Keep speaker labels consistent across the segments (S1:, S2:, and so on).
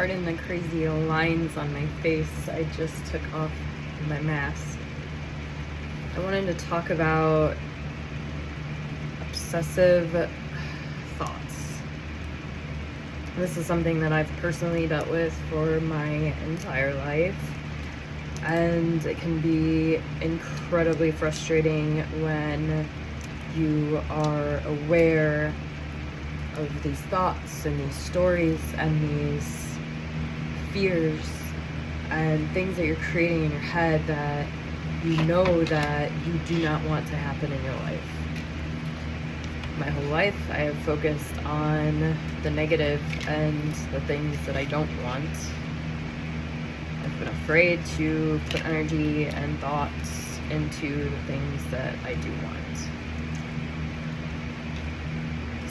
S1: Pardon the crazy lines on my face. I just took off my mask. I wanted to talk about obsessive thoughts. This is something that I've personally dealt with for my entire life, and it can be incredibly frustrating when you are aware of these thoughts and these stories and these fears and things that you're creating in your head that you know that you do not want to happen in your life. My whole life I have focused on the negative and the things that I don't want. I've been afraid to put energy and thoughts into the things that I do want.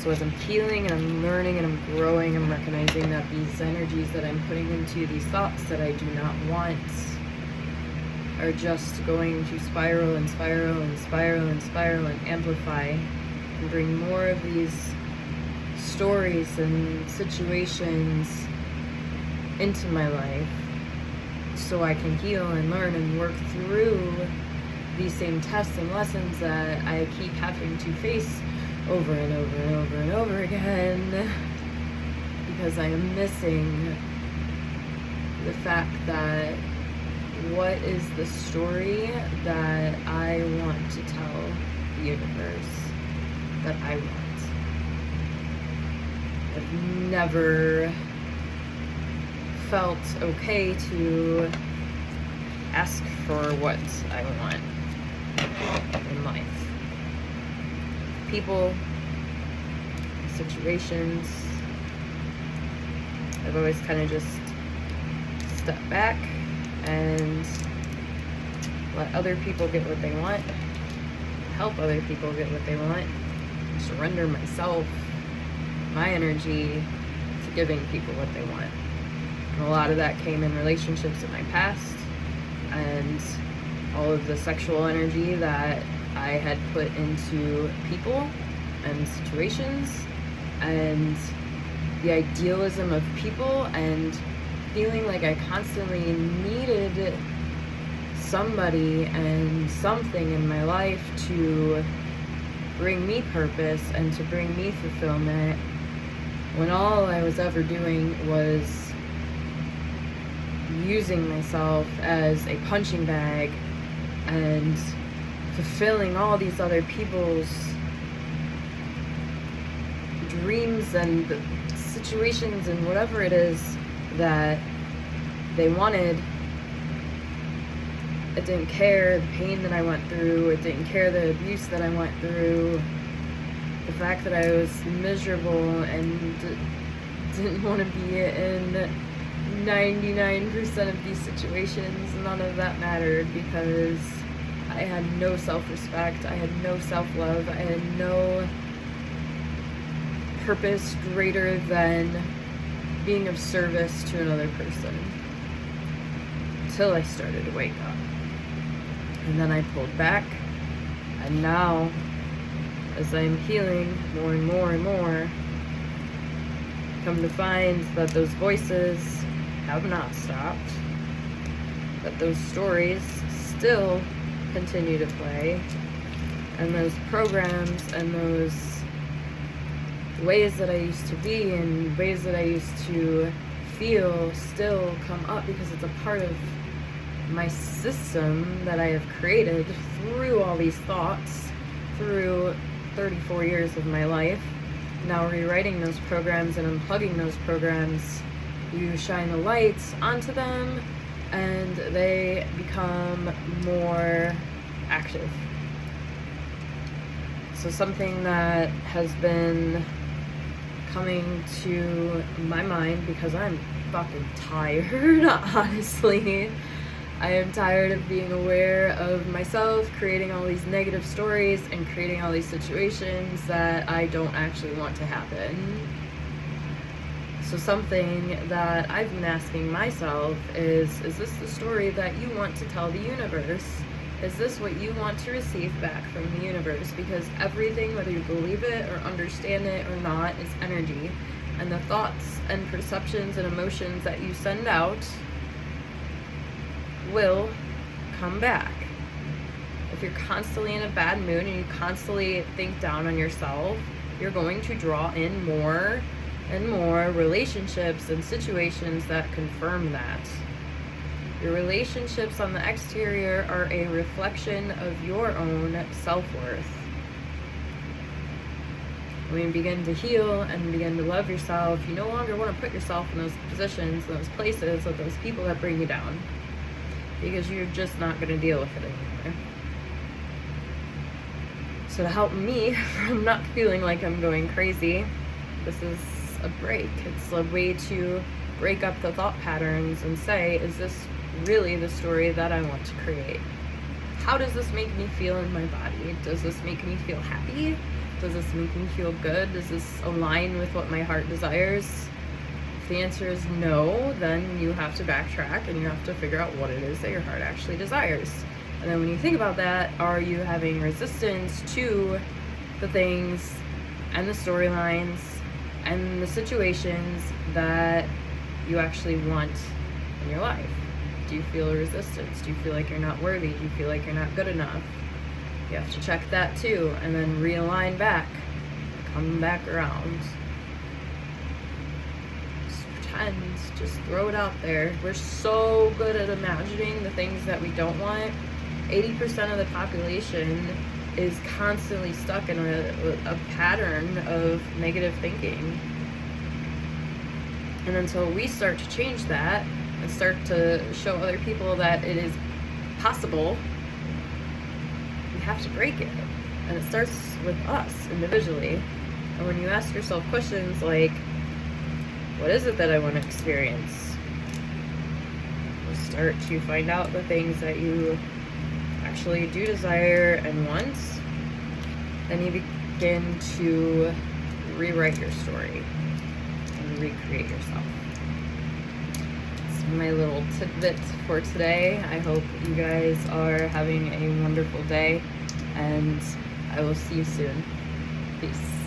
S1: So as I'm healing and I'm learning and I'm growing, I'm recognizing that these energies that I'm putting into these thoughts that I do not want are just going to spiral and spiral and spiral and spiral and amplify and bring more of these stories and situations into my life so I can heal and learn and work through these same tests and lessons that I keep having to face over and over and over and over again, because I am missing the fact that what is the story that I want to tell the universe that I want. I've never felt okay to ask for what I want in life. People, situations, I've always kind of just stepped back and let other people get what they want, help other people get what they want, surrender myself, my energy to giving people what they want. And a lot of that came in relationships in my past, and all of the sexual energy that I had put into people and situations, and the idealism of people, and feeling like I constantly needed somebody and something in my life to bring me purpose and to bring me fulfillment, when all I was ever doing was using myself as a punching bag and fulfilling all these other people's dreams and situations and whatever it is that they wanted. It didn't care the pain that I went through. It didn't care the abuse that I went through. The fact that I was miserable and didn't want to be in 99% of these situations. None of that mattered, because I had no self-respect, I had no self-love, I had no purpose greater than being of service to another person, until I started to wake up. And then I pulled back, and now, as I'm healing more and more and more, come to find that those voices have not stopped, that those stories still continue to play, and those programs and those ways that I used to be and ways that I used to feel still come up, because it's a part of my system that I have created through all these thoughts, through 34 years of my life. Now rewriting those programs and unplugging those programs, you shine the lights onto them and they become more active. So something that has been coming to my mind, because I'm fucking tired, honestly. I am tired of being aware of myself, creating all these negative stories and creating all these situations that I don't actually want to happen. So something that I've been asking myself is this the story that you want to tell the universe? Is this what you want to receive back from the universe? Because everything, whether you believe it or understand it or not, is energy. and the thoughts and perceptions and emotions that you send out will come back. If you're constantly in a bad mood and you constantly think down on yourself, you're going to draw in more and more relationships and situations that confirm that. Your relationships on the exterior are a reflection of your own self-worth. When you begin to heal and begin to love yourself, you no longer want to put yourself in those positions, those places with those people that bring you down, because you're just not going to deal with it anymore. So to help me from not feeling like I'm going crazy, this is a break. It's a way to break up the thought patterns and say, is this really the story that I want to create? How does this make me feel in my body? Does this make me feel happy? Does this make me feel good? Does this align with what my heart desires? If the answer is no, then you have to backtrack and you have to figure out what it is that your heart actually desires. And then when you think about that, are you having resistance to the things and the storylines and the situations that you actually want in your life? Do you feel resistance? Do you feel like you're not worthy? Do you feel like you're not good enough? You have to check that too, and then realign back, come back around. Just pretend, just throw it out there. We're so good at imagining the things that we don't want. 80% of the population is constantly stuck in a pattern of negative thinking. And until we start to change that and start to show other people that it is possible, we have to break it. And it starts with us individually. And when you ask yourself questions like, what is it that I want to experience? You start to find out the things that you actually do desire and want. Then you begin to rewrite your story and recreate yourself. It's my little tidbit for today. I hope you guys are having a wonderful day, and I will see you soon. Peace.